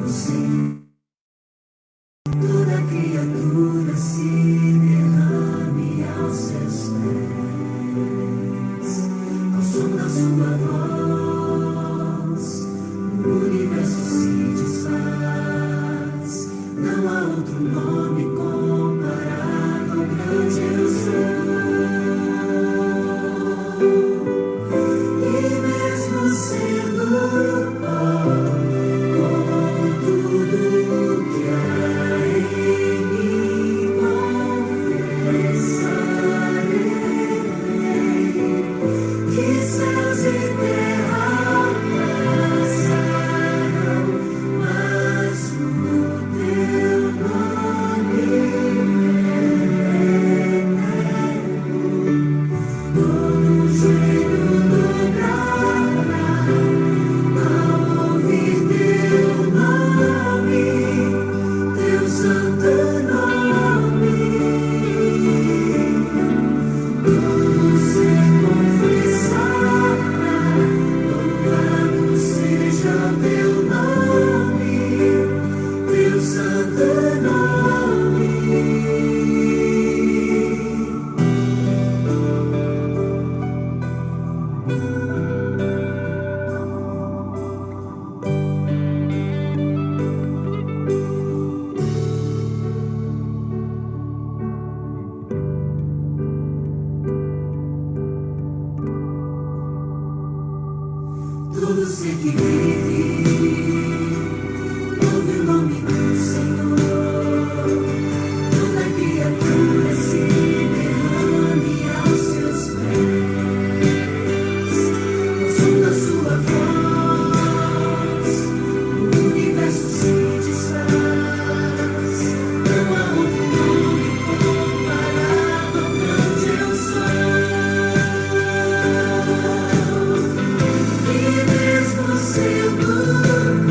Sim, toda criatura se derrame aos seus pés, ao som da sua voz, o universo se desfaz. Não há outro nome comparado ao grande eu sou. E mesmo sendo pó, todo ser que vive, ouve o nome do Senhor. Toda criatura se derrame aos seus pés, ao som da sua voz, o universo se desfaz. Não há outro nome comparado ao grande eu sou. Sendo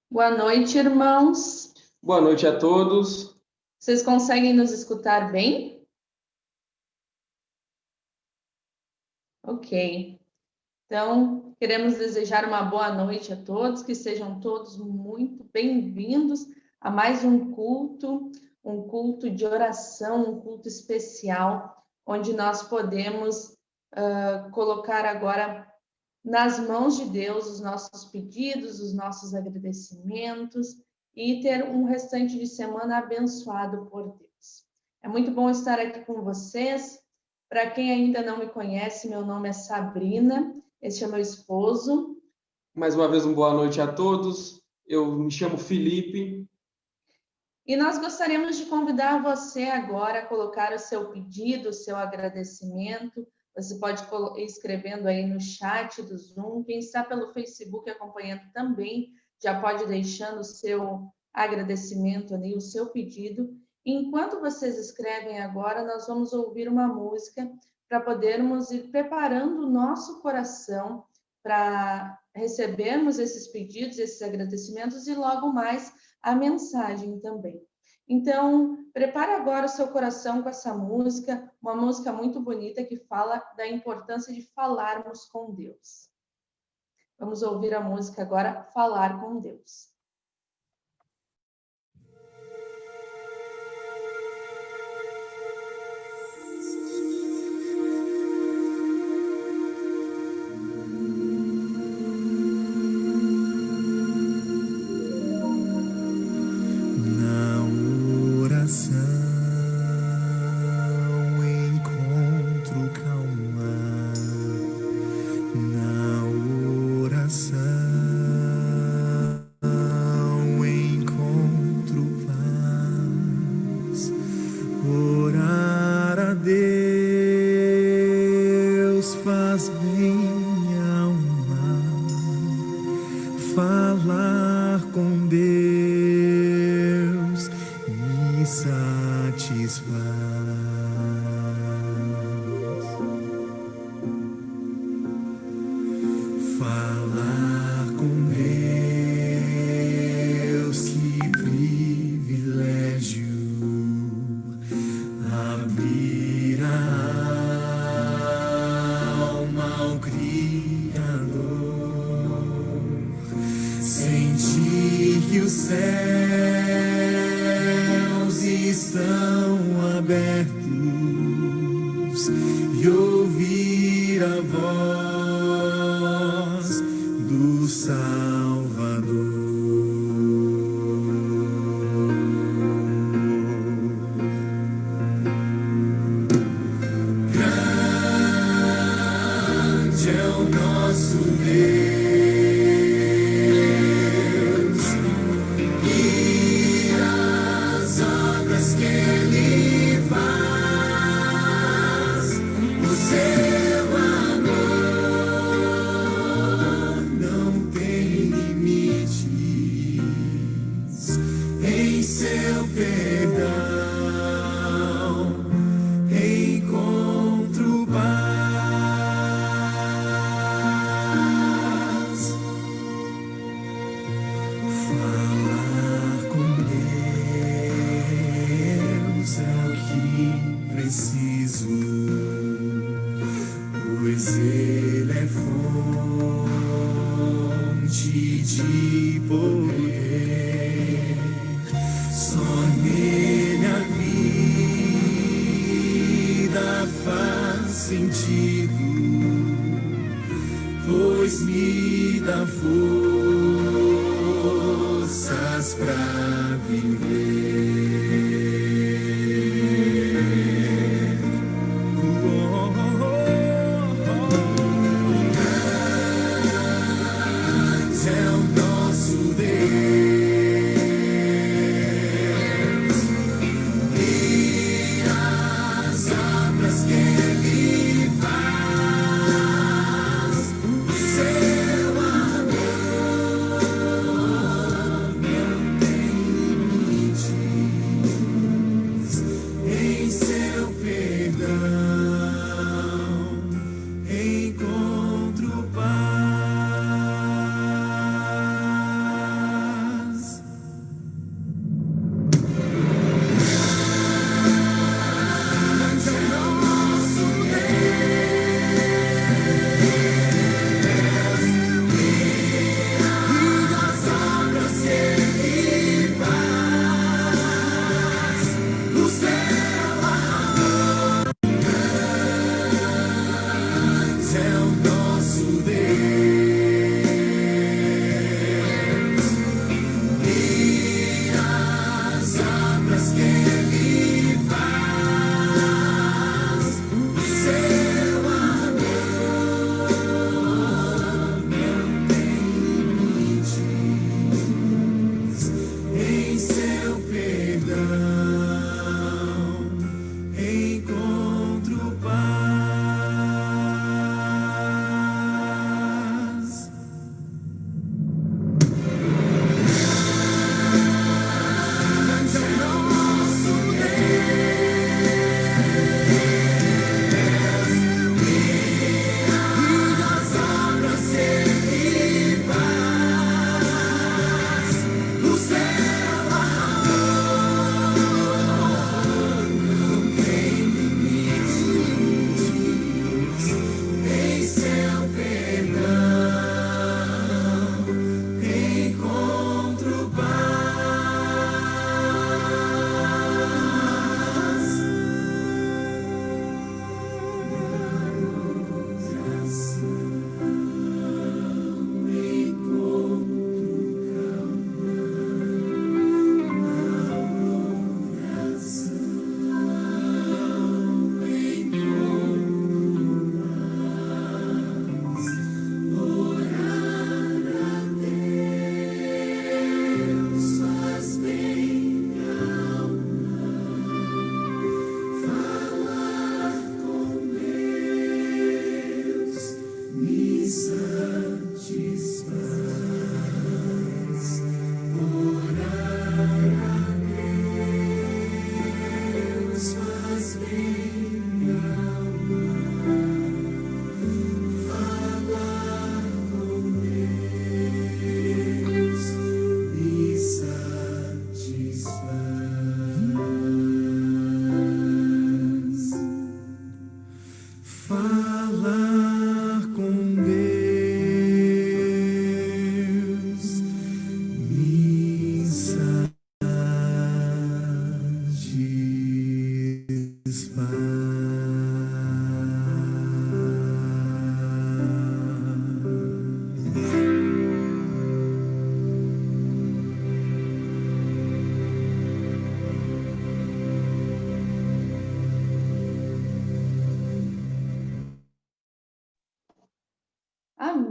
Boa noite, irmãos. Boa noite a todos. Vocês conseguem nos escutar bem? Ok. Então, queremos desejar uma boa noite a todos, que sejam todos muito bem-vindos a mais um culto de oração, um culto especial, onde nós podemos colocar agora nas mãos de Deus os nossos pedidos, os nossos agradecimentos e ter um restante de semana abençoado por Deus. É muito bom estar aqui com vocês. Para quem ainda não me conhece, meu nome é Sabrina, este é meu esposo. Mais uma vez, uma boa noite a todos. Eu me chamo Felipe. E nós gostaríamos de convidar você agora a colocar o seu pedido, o seu agradecimento. Você pode ir escrevendo aí no chat do Zoom. Quem está pelo Facebook acompanhando também, já pode deixando o seu agradecimento ali, o seu pedido. Enquanto vocês escrevem agora, nós vamos ouvir uma música para podermos ir preparando o nosso coração para recebermos esses pedidos, esses agradecimentos e logo mais a mensagem também. Então, prepare agora o seu coração com essa música, uma música muito bonita que fala da importância de falarmos com Deus. Vamos ouvir a música agora, Falar com Deus. Falar com Deus me satisfaz. Falar com Deus, que privilégio. Abrir a alma ao Criador, sentir que os céus estão abertos e ouvir a voz do Salvador. Grande é o nosso Deus, e as obras que Ele faz, o seu amor não tem limites, em seu perdão encontro paz. Falar com Deus é o que preciso, pois Ele é fonte de poder. Só nele a vida faz sentido, pois me dá forças pra viver. Grande é o nosso Deus, e as obras que Ele faz, o seu amor não tem limites,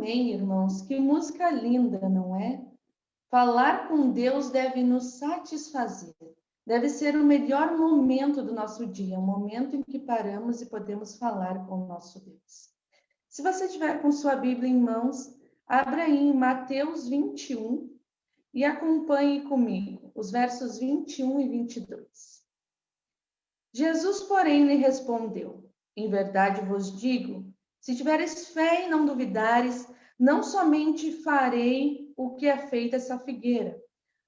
Amém, irmãos. Que música linda, não é? Falar com Deus deve nos satisfazer. Deve ser o melhor momento do nosso dia, o momento em que paramos e podemos falar com o nosso Deus. Se você tiver com sua Bíblia em mãos, abra aí em Mateus 21 e acompanhe comigo os versos 21 e 22. Jesus, porém, lhe respondeu: em verdade vos digo, se tiveres fé e não duvidares, não somente farei o que é feita essa figueira,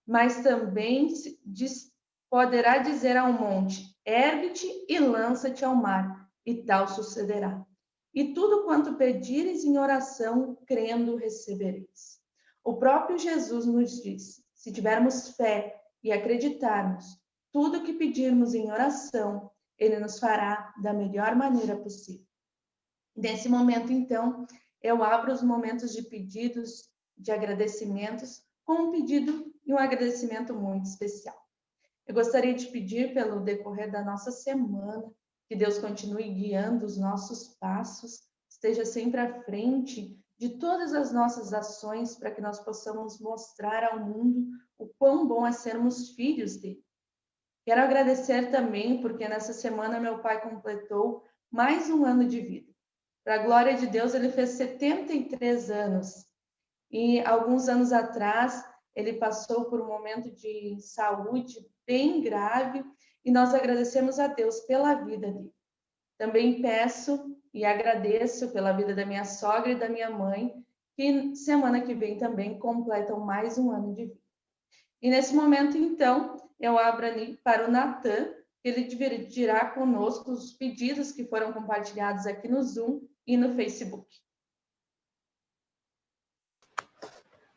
mas também poderá dizer ao monte: ergue-te e lança-te ao mar, e tal sucederá. E tudo quanto pedires em oração, crendo, recebereis. O próprio Jesus nos disse: se tivermos fé e acreditarmos, tudo o que pedirmos em oração, Ele nos fará da melhor maneira possível. Nesse momento, então, eu abro os momentos de pedidos, de agradecimentos, com um pedido e um agradecimento muito especial. Eu gostaria de pedir, pelo decorrer da nossa semana, que Deus continue guiando os nossos passos, esteja sempre à frente de todas as nossas ações, para que nós possamos mostrar ao mundo o quão bom é sermos filhos dele. Quero agradecer também, porque nessa semana meu pai completou mais um ano de vida. Para a glória de Deus, ele fez 73 anos. E alguns anos atrás, ele passou por um momento de saúde bem grave e nós agradecemos a Deus pela vida dele. Também peço e agradeço pela vida da minha sogra e da minha mãe, que semana que vem também completam mais um ano de vida. E nesse momento, então, eu abro ali para o Natan, que ele dividirá conosco os pedidos que foram compartilhados aqui no Zoom e no Facebook.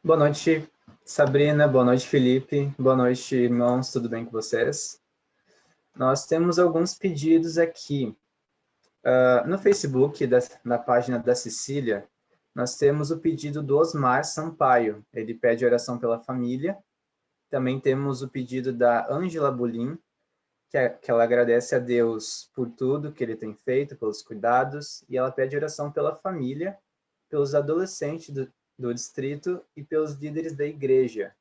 Boa noite, Sabrina. Boa noite, Felipe. Boa noite, irmãos. Tudo bem com vocês? Nós temos alguns pedidos aqui. No Facebook, na página da Cecília, nós temos o pedido do Osmar Sampaio. Ele pede oração pela família. Também temos o pedido da Ângela Bulim, que ela agradece a Deus por tudo que ele tem feito, pelos cuidados, e ela pede oração pela família, pelos adolescentes do distrito e pelos líderes da igreja.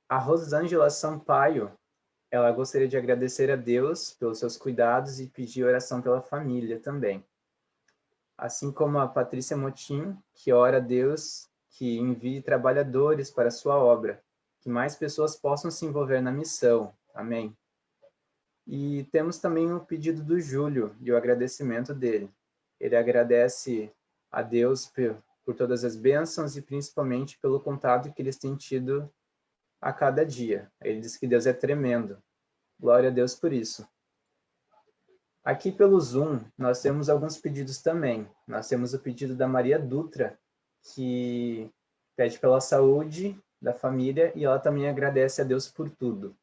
A Rosângela Sampaio, ela gostaria de agradecer a Deus pelos seus cuidados e pedir oração pela família também. Assim como a Patrícia Motim, que ora a Deus que envie trabalhadores para a sua obra, que mais pessoas possam se envolver na missão. Amém. E temos também o pedido do Júlio e o agradecimento dele. Ele agradece a Deus por todas as bênçãos e principalmente pelo contato que eles têm tido a cada dia. Ele diz que Deus é tremendo. Glória a Deus por isso. Aqui pelo Zoom, nós temos alguns pedidos também. Nós temos o pedido da Maria Dutra, que pede pela saúde da família e ela também agradece a Deus por tudo.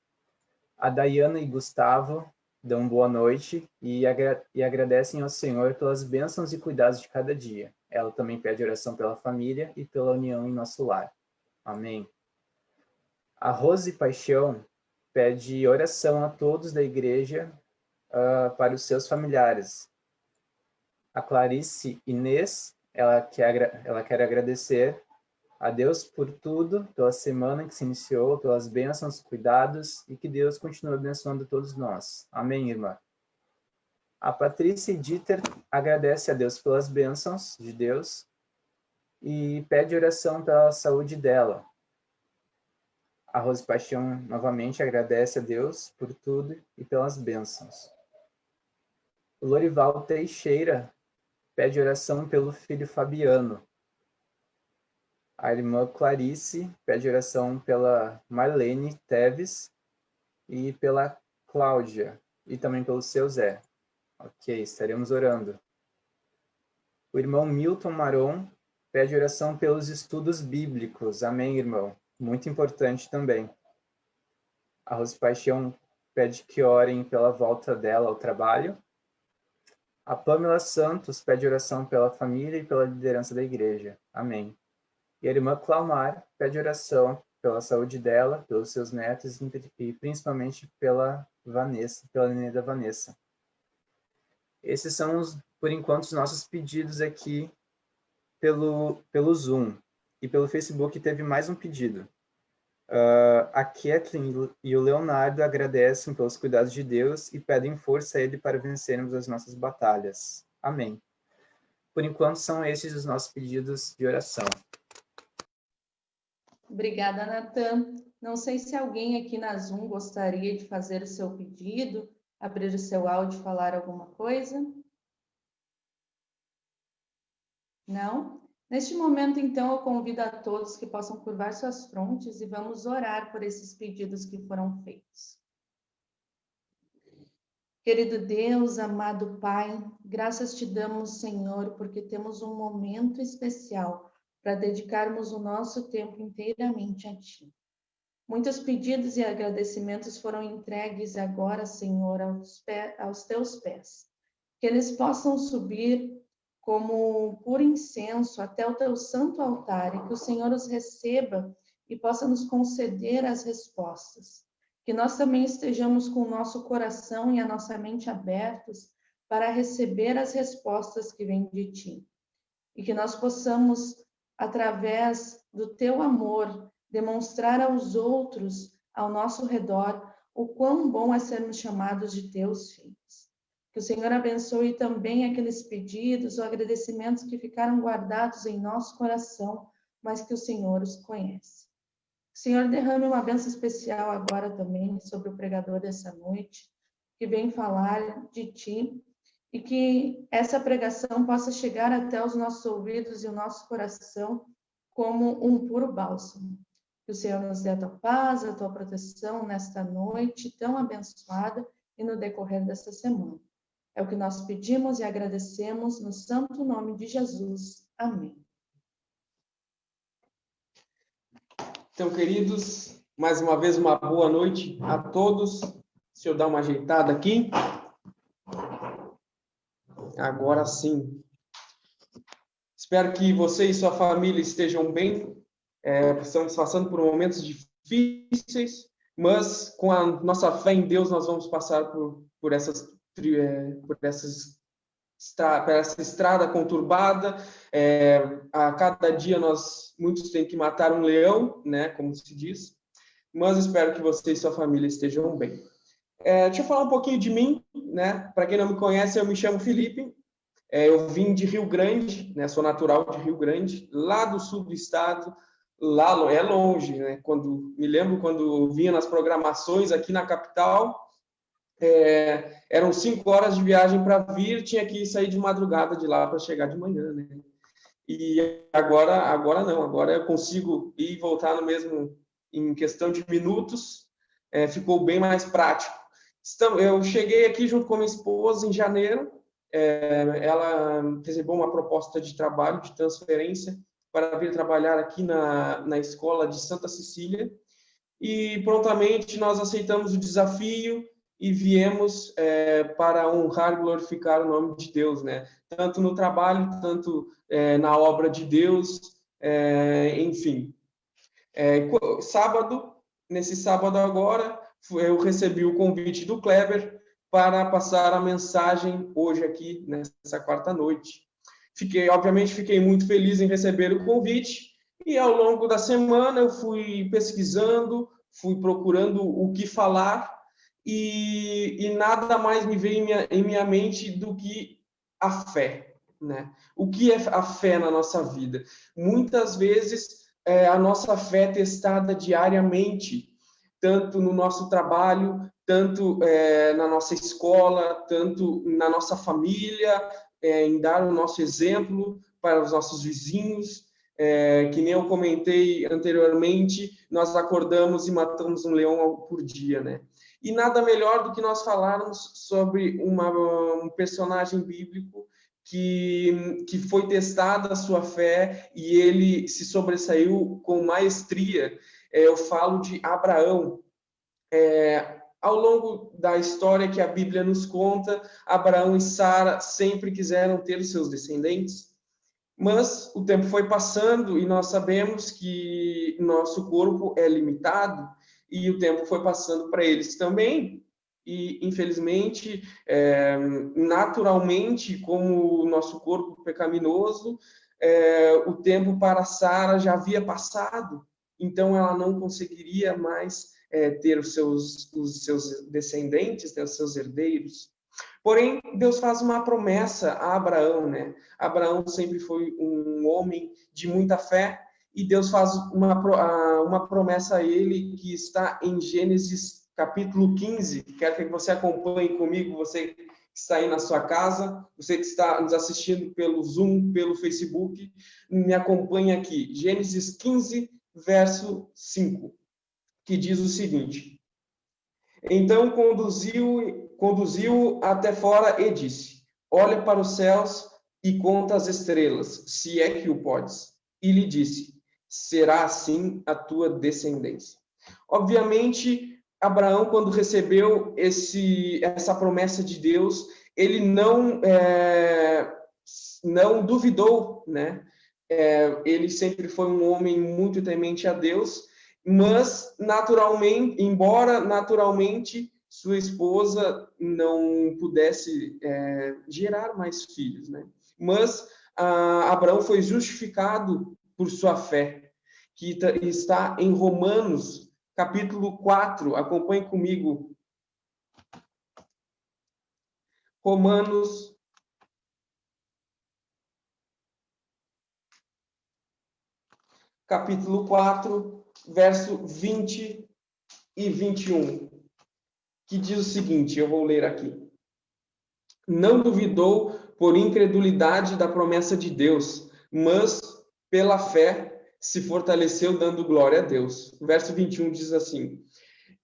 A Dayana e Gustavo dão boa noite e agradecem ao Senhor pelas bênçãos e cuidados de cada dia. Ela também pede oração pela família e pela união em nosso lar. Amém. A Rose Paixão pede oração a todos da igreja para os seus familiares. A Clarice Inês, ela quer agradecer a Deus por tudo, pela semana que se iniciou, pelas bênçãos, cuidados, e que Deus continue abençoando todos nós. Amém, irmã? A Patrícia Dieter agradece a Deus pelas bênçãos de Deus e pede oração pela saúde dela. A Rose Paixão novamente agradece a Deus por tudo e pelas bênçãos. O Lorival Teixeira pede oração pelo filho Fabiano. A irmã Clarice pede oração pela Marlene Teves e pela Cláudia, e também pelo seu Zé. Ok, estaremos orando. O irmão Milton Maron pede oração pelos estudos bíblicos. Amém, irmão? Muito importante também. A Rose Paixão pede que orem pela volta dela ao trabalho. A Pamela Santos pede oração pela família e pela liderança da igreja. Amém. E a irmã Claumar pede oração pela saúde dela, pelos seus netos e principalmente pela Vanessa, pela neném da Vanessa. Esses são, por enquanto, os nossos pedidos aqui pelo Zoom e pelo Facebook teve mais um pedido. A Kathleen e o Leonardo agradecem pelos cuidados de Deus e pedem força a Ele para vencermos as nossas batalhas. Amém. Por enquanto, são esses os nossos pedidos de oração. Obrigada, Natan. Não sei se alguém aqui na Zoom gostaria de fazer o seu pedido, abrir o seu áudio e falar alguma coisa. Não? Neste momento, então, eu convido a todos que possam curvar suas frontes e vamos orar por esses pedidos que foram feitos. Querido Deus, amado Pai, graças te damos, Senhor, porque temos um momento especial para dedicarmos o nosso tempo inteiramente a Ti. Muitos pedidos e agradecimentos foram entregues agora, Senhor, aos Teus pés. Que eles possam subir como puro incenso até o Teu santo altar e que o Senhor os receba e possa nos conceder as respostas. Que nós também estejamos com o nosso coração e a nossa mente abertos para receber as respostas que vêm de Ti. E que nós possamos, através do Teu amor, demonstrar aos outros, ao nosso redor, o quão bom é sermos chamados de Teus filhos. Que o Senhor abençoe também aqueles pedidos ou agradecimentos que ficaram guardados em nosso coração, mas que o Senhor os conhece. O Senhor derrame uma bênção especial agora também sobre o pregador dessa noite, que vem falar de Ti, e que essa pregação possa chegar até os nossos ouvidos e o nosso coração como um puro bálsamo. Que o Senhor nos dê a Tua paz, a Tua proteção nesta noite tão abençoada e no decorrer desta semana. É o que nós pedimos e agradecemos no santo nome de Jesus. Amém. Então, queridos, mais uma vez uma boa noite a todos. Deixa eu dar uma ajeitada aqui. Agora sim. Espero que você e sua família estejam bem. Estamos passando por momentos difíceis, mas com a nossa fé em Deus nós vamos passar por essa estrada conturbada. A cada dia muitos têm que matar um leão, né, como se diz, mas espero que você e sua família estejam bem. Deixa eu falar um pouquinho de mim, né? Para quem não me conhece, eu me chamo Felipe. Eu vim de Rio Grande, né? Sou natural de Rio Grande, lá do sul do estado. Lá é longe, né? Me lembro quando eu vinha nas programações aqui na capital, eram 5 horas de viagem para vir, tinha que sair de madrugada de lá para chegar de manhã, né? E agora não, agora eu consigo ir e voltar no mesmo, em questão de minutos, ficou bem mais prático. Eu cheguei aqui junto com minha esposa em janeiro, ela recebeu uma proposta de trabalho, de transferência, para vir trabalhar aqui na escola de Santa Cecília, e prontamente nós aceitamos o desafio e viemos para honrar e glorificar o nome de Deus, né? Tanto no trabalho, tanto na obra de Deus, enfim. Nesse sábado agora, eu recebi o convite do Kleber para passar a mensagem hoje aqui, nessa quarta noite. Obviamente, fiquei muito feliz em receber o convite, e ao longo da semana eu fui pesquisando, fui procurando o que falar, e nada mais me veio em minha mente do que a fé, né? O que é a fé na nossa vida? Muitas vezes, a nossa fé é testada diariamente, tanto no nosso trabalho, tanto na nossa escola, tanto na nossa família, em dar o nosso exemplo para os nossos vizinhos. Que nem eu comentei anteriormente, nós acordamos e matamos um leão por dia, né? E nada melhor do que nós falarmos sobre um personagem bíblico que foi testada a sua fé e ele se sobressaiu com maestria. Eu falo de Abraão. Ao longo da história que a Bíblia nos conta, Abraão e Sara sempre quiseram ter seus descendentes, mas o tempo foi passando e nós sabemos que nosso corpo é limitado e o tempo foi passando para eles também. E, infelizmente, naturalmente, como o nosso corpo pecaminoso, o tempo para Sara já havia passado, então ela não conseguiria mais ter os seus descendentes, né, os seus herdeiros. Porém, Deus faz uma promessa a Abraão, né? Abraão sempre foi um homem de muita fé, e Deus faz uma promessa a ele que está em Gênesis capítulo 15. Quero que você acompanhe comigo, você que está aí na sua casa, você que está nos assistindo pelo Zoom, pelo Facebook, me acompanhe aqui. Gênesis 15, verso 5, que diz o seguinte: Então conduziu até fora e disse: Olha para os céus e conta as estrelas, se é que o podes. E lhe disse: Será assim a tua descendência. Obviamente, Abraão, quando recebeu essa promessa de Deus, ele não duvidou, né? Ele sempre foi um homem muito temente a Deus, mas embora naturalmente sua esposa não pudesse gerar mais filhos, né? Mas Abraão foi justificado por sua fé, que está em Romanos, capítulo 4. Acompanhe comigo. Romanos, capítulo 4, verso 20 e 21, que diz o seguinte, eu vou ler aqui. Não duvidou por incredulidade da promessa de Deus, mas pela fé se fortaleceu dando glória a Deus. O verso 21 diz assim: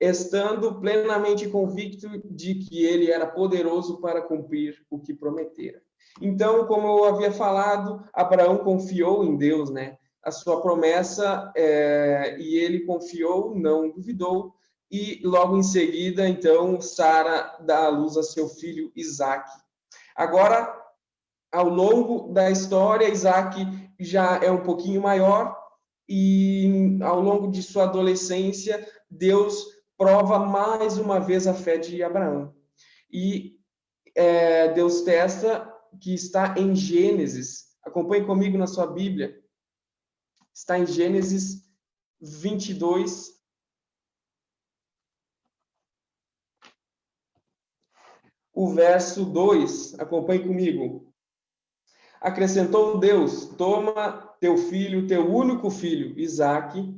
estando plenamente convicto de que ele era poderoso para cumprir o que prometera. Então, como eu havia falado, Abraão confiou em Deus, né? A sua promessa, e ele confiou, não duvidou, e logo em seguida, então, Sara dá à luz a seu filho Isaque. Agora, ao longo da história, Isaque já é um pouquinho maior, e ao longo de sua adolescência, Deus prova mais uma vez a fé de Abraão. E Deus testa, que está em Gênesis. Acompanhe comigo na sua Bíblia. Está em Gênesis 22. O verso 2. Acompanhe comigo. Acrescentou Deus: toma teu filho, teu único filho, Isaque,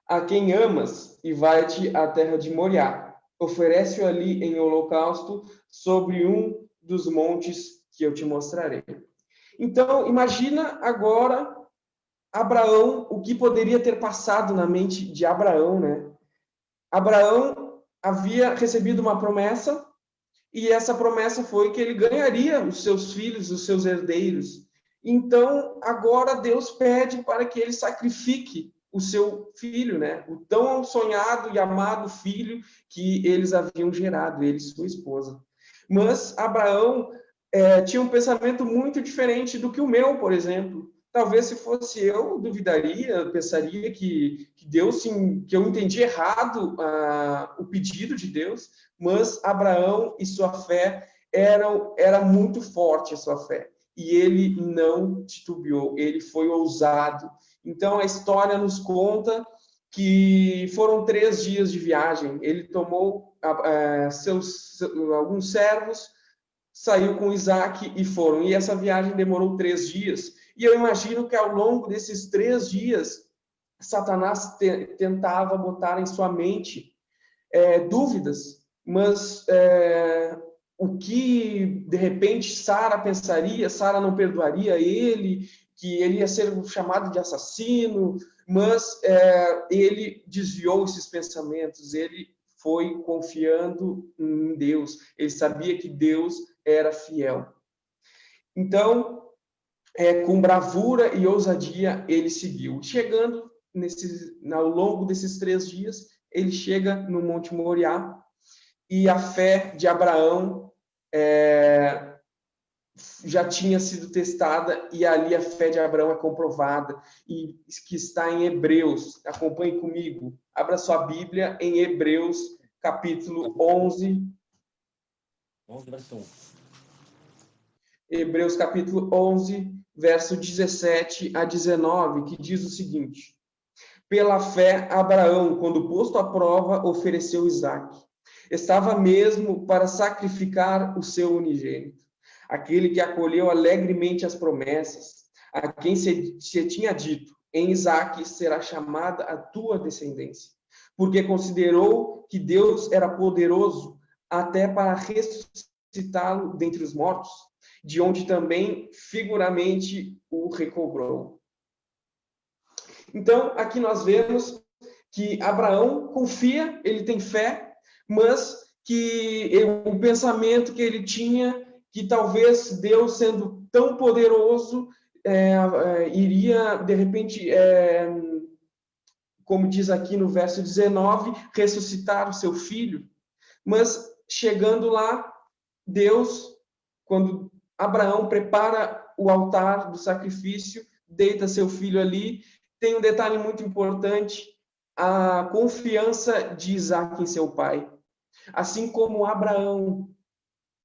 a quem amas, e vai-te à terra de Moriá. Oferece-o ali em holocausto sobre um dos montes que eu te mostrarei. Então, imagina agora Abraão, o que poderia ter passado na mente de Abraão, né? Abraão havia recebido uma promessa, e essa promessa foi que ele ganharia os seus filhos, os seus herdeiros. Então, agora Deus pede para que ele sacrifique o seu filho, né? O tão sonhado e amado filho que eles haviam gerado, ele e sua esposa. Mas Abraão tinha um pensamento muito diferente do que o meu, por exemplo. Talvez se fosse eu, duvidaria, pensaria que Deus, sim, que eu entendi errado o pedido de Deus, mas Abraão e sua fé era muito forte, a sua fé. E ele não titubeou, ele foi ousado. Então, a história nos conta que foram 3 dias de viagem. Ele tomou alguns servos, saiu com Isaque e foram. E essa viagem demorou 3 dias. E eu imagino que ao longo desses 3 dias, Satanás tentava botar em sua mente dúvidas, mas o que, de repente, Sara pensaria, Sara não perdoaria ele, que ele ia ser chamado de assassino, mas ele desviou esses pensamentos, ele foi confiando em Deus, ele sabia que Deus era fiel. Então, com bravura e ousadia, ele seguiu. Chegando ao longo desses 3 dias, ele chega no Monte Moriá, e a fé de Abraão já tinha sido testada, e ali a fé de Abraão é comprovada, e que está em Hebreus. Acompanhe comigo. Abra sua Bíblia em Hebreus, capítulo 11. 11, verso 1. Hebreus, capítulo 11, verso 17 a 19, que diz o seguinte: Pela fé, Abraão, quando posto à prova, ofereceu Isaque. Estava mesmo para sacrificar o seu unigênito, aquele que acolheu alegremente as promessas, a quem se tinha dito: em Isaque será chamada a tua descendência, porque considerou que Deus era poderoso até para ressuscitá-lo dentre os mortos, de onde também figuramente o recobrou. Então, aqui nós vemos que Abraão confia, ele tem fé, mas que o pensamento que ele tinha, que talvez Deus, sendo tão poderoso, iria, de repente, como diz aqui no verso 19, ressuscitar o seu filho. Mas, chegando lá, Deus, quando Abraão prepara o altar do sacrifício, deita seu filho ali, tem um detalhe muito importante: a confiança de Isaque em seu pai. Assim como Abraão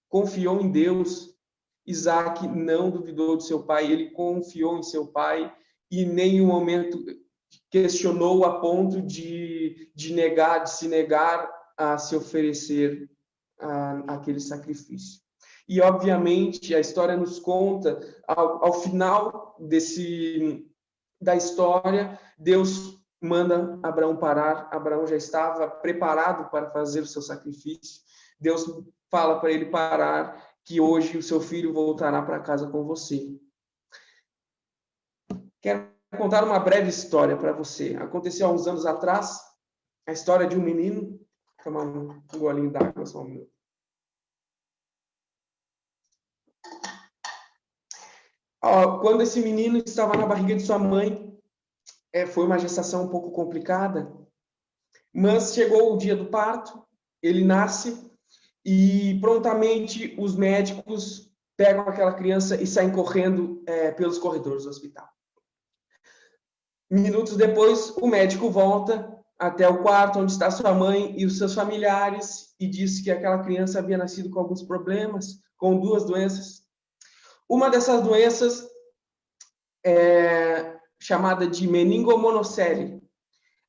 confiou em Deus, Isaque não duvidou de seu pai, ele confiou em seu pai e em nenhum momento questionou a ponto de se negar a se oferecer aquele sacrifício. E, obviamente, a história nos conta, ao final da história, Deus manda Abraão parar. Abraão já estava preparado para fazer o seu sacrifício. Deus fala para ele parar, que hoje o seu filho voltará para casa com você. Quero contar uma breve história para você. Aconteceu há uns anos atrás, a história de um menino. Vou tomar um golinho d'água, só um minuto. Quando esse menino estava na barriga de sua mãe, foi uma gestação um pouco complicada, mas chegou o dia do parto, ele nasce e prontamente os médicos pegam aquela criança e saem correndo pelos corredores do hospital. Minutos depois, o médico volta até o quarto onde está sua mãe e os seus familiares e diz que aquela criança havia nascido com alguns problemas, com 2 doenças. Uma dessas doenças é chamada de meningomonocele.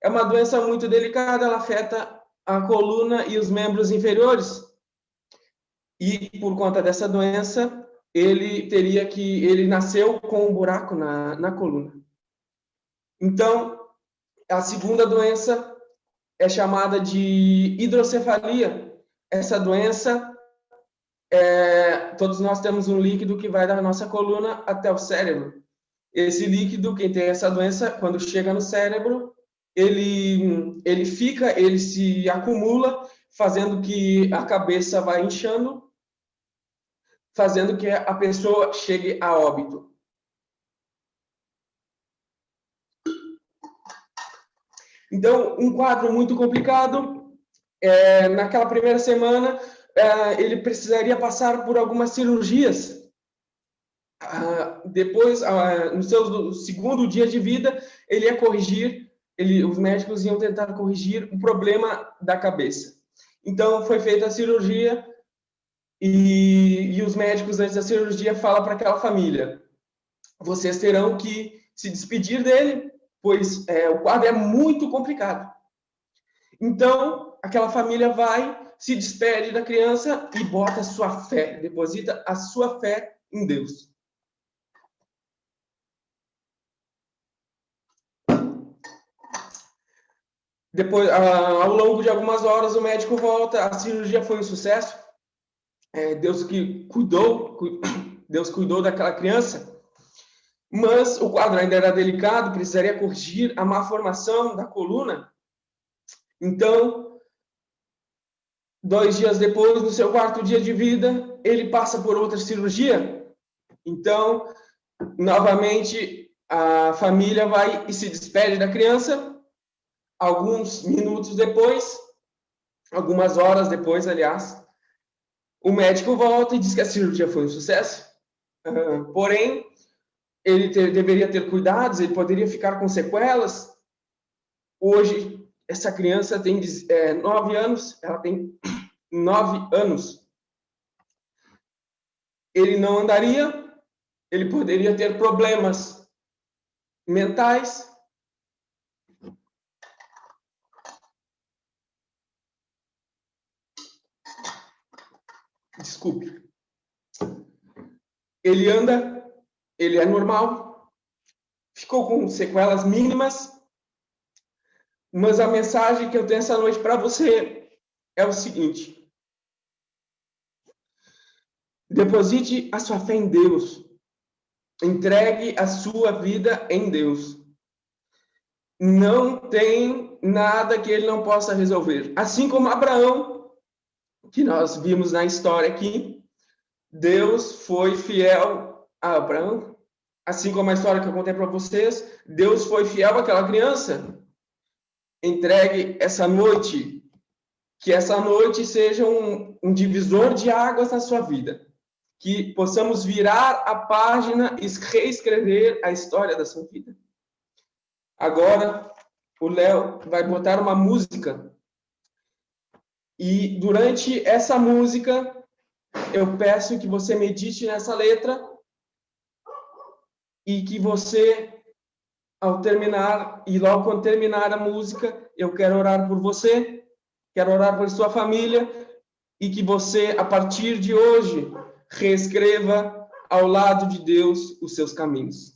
É uma doença muito delicada, ela afeta a coluna e os membros inferiores. E por conta dessa doença, ele nasceu com um buraco na coluna. Então, a segunda doença é chamada de hidrocefalia. Essa doença, todos nós temos um líquido que vai da nossa coluna até o cérebro. Esse líquido, quem tem essa doença, quando chega no cérebro, ele se acumula, fazendo que a cabeça vá inchando, fazendo que a pessoa chegue a óbito. Então, um quadro muito complicado. Naquela primeira semana, ele precisaria passar por algumas cirurgias. Depois, no seu segundo dia de vida, ele ia corrigir, os médicos iam tentar corrigir o problema da cabeça. Então, foi feita a cirurgia e os médicos, antes da cirurgia, falam para aquela família: vocês terão que se despedir dele, pois o quadro é muito complicado. Então, aquela família vai, se despede da criança e bota a sua fé, deposita a sua fé em Deus. Depois, ao longo de algumas horas, o médico volta, a cirurgia foi um sucesso. Deus cuidou daquela criança. Mas o quadro ainda era delicado, precisaria corrigir a má formação da coluna. Então, 2 dias depois, no seu 4º dia de vida, ele passa por outra cirurgia. Então, novamente, a família vai e se despede da criança. Alguns minutos depois, algumas horas depois, aliás, o médico volta e diz que a cirurgia foi um sucesso. Porém, ele deveria ter cuidados, ele poderia ficar com sequelas. Hoje, essa criança tem 9 anos, ela tem 9 anos. Ele não andaria, ele poderia ter problemas mentais. Desculpe. Ele anda, ele é normal, ficou com sequelas mínimas, mas a mensagem que eu tenho essa noite para você é o seguinte: deposite a sua fé em Deus, entregue a sua vida em Deus. Não tem nada que ele não possa resolver. Assim como Abraão, que nós vimos na história aqui, Deus foi fiel a Abraão. Assim como a história que eu contei para vocês, Deus foi fiel àquela criança. Entregue essa noite, que essa noite seja um divisor de águas na sua vida. Que possamos virar a página e reescrever a história da sua vida. Agora, o Léo vai botar uma música. E durante essa música, eu peço que você medite nessa letra e que você, ao terminar, e logo quando terminar a música, eu quero orar por você, quero orar por sua família e que você, a partir de hoje, reescreva ao lado de Deus os seus caminhos.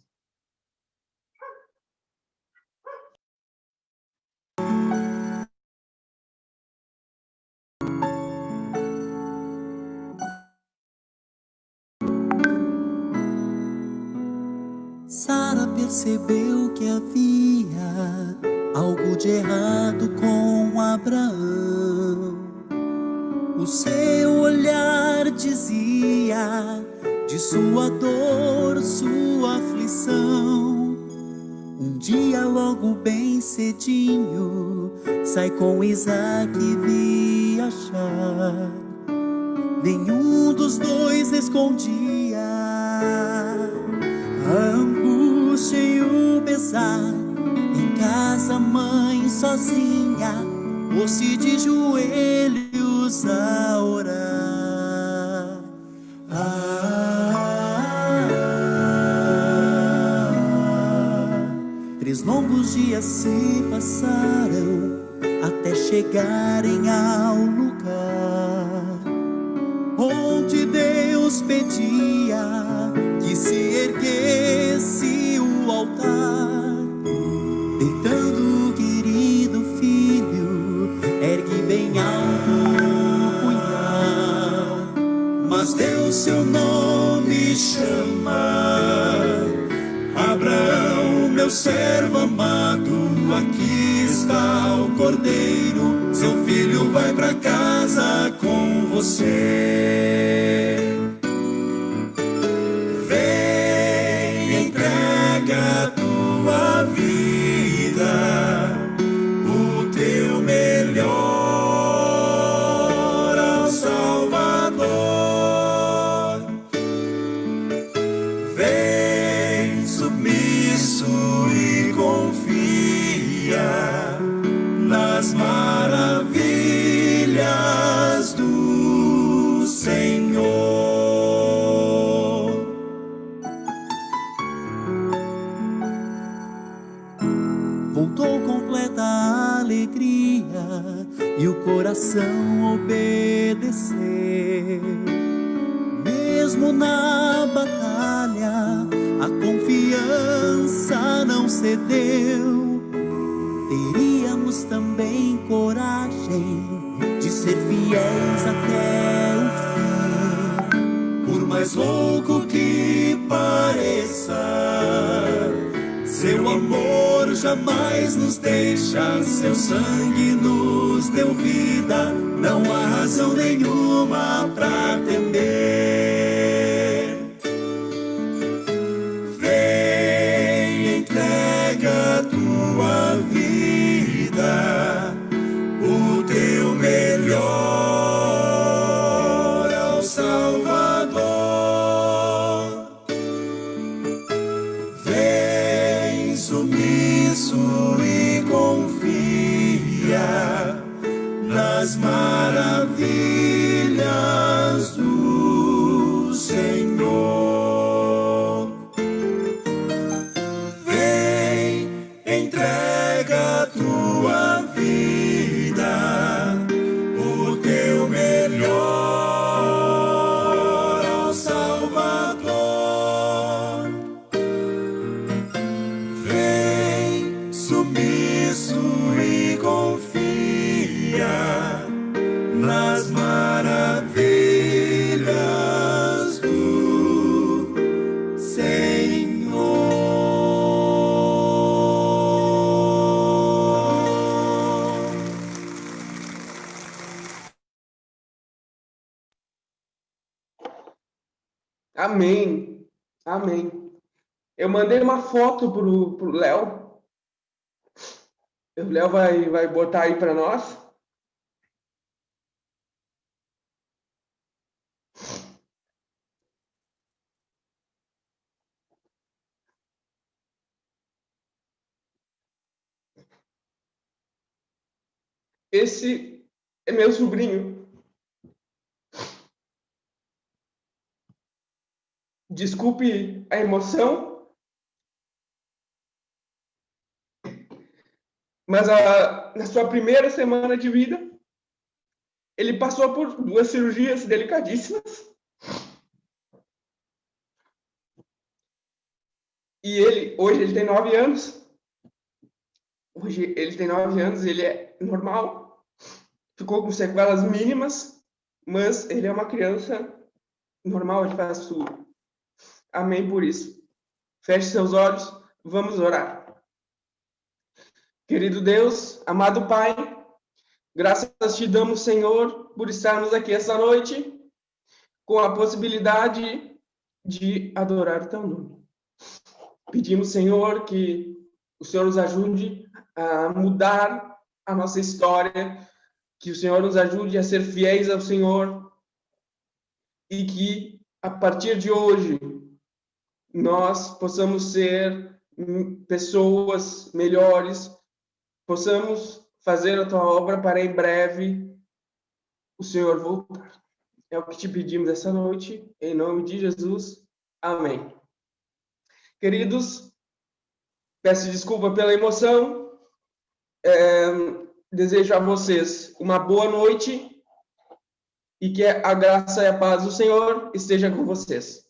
Sara percebeu que havia algo de errado com Abraão. O seu olhar dizia de sua dor, sua aflição. Um dia logo bem cedinho sai com Isaac viajar. Nenhum dos dois escondia a angústia e o pesar. Em casa, mãe sozinha pôs-se de joelhos a orar. Três longos dias se passaram até chegarem ao lugar onde Deus pedia que se erguesse o altar. Deitando o querido filho, ergue bem alto o punhal, mas Deus seu nome chama. Abraão, meu servo amado, aqui está o cordeiro, seu filho vai para casa com você. Vem, entrega a tua vida, o teu melhor ao Salvador. Vem submisso e confia nas maravilhas do Senhor. Voltou completa a alegria e o coração obedecer. Mesmo na batalha, a confiança não cedeu. Teríamos também coragem de ser fiéis até o fim. Por mais louco que pareça, seu amor jamais nos deixa, seu sangue nos deu vida, não há razão nenhuma pra temer. Vem, entrega a tua vida, o teu melhor ao Salvador. Vem submisso e confia nas maravilhas do entrega a tua vida, o teu melhor ao Salvador. Vem sumiço e confia nas maravilhas do Senhor. Amém. Amém. Eu mandei uma foto pro Léo. O Léo vai botar aí para nós. Esse é meu sobrinho. Desculpe a emoção, mas na sua primeira semana de vida, ele passou por 2 cirurgias delicadíssimas. E hoje ele tem 9 anos. Hoje ele tem 9 anos, ele é normal. Ficou com sequelas mínimas, mas ele é uma criança normal, ele faz tudo. Amém por isso. Feche seus olhos, vamos orar. Querido Deus, amado Pai, graças te damos, Senhor, por estarmos aqui essa noite com a possibilidade de adorar o teu nome. Pedimos, Senhor, que o Senhor nos ajude a mudar a nossa história, que o Senhor nos ajude a ser fiéis ao Senhor e que, a partir de hoje, nós possamos ser pessoas melhores, possamos fazer a tua obra para em breve o Senhor voltar. É o que te pedimos essa noite, em nome de Jesus. Amém. Queridos, peço desculpa pela emoção. Desejo a vocês uma boa noite e que a graça e a paz do Senhor esteja com vocês.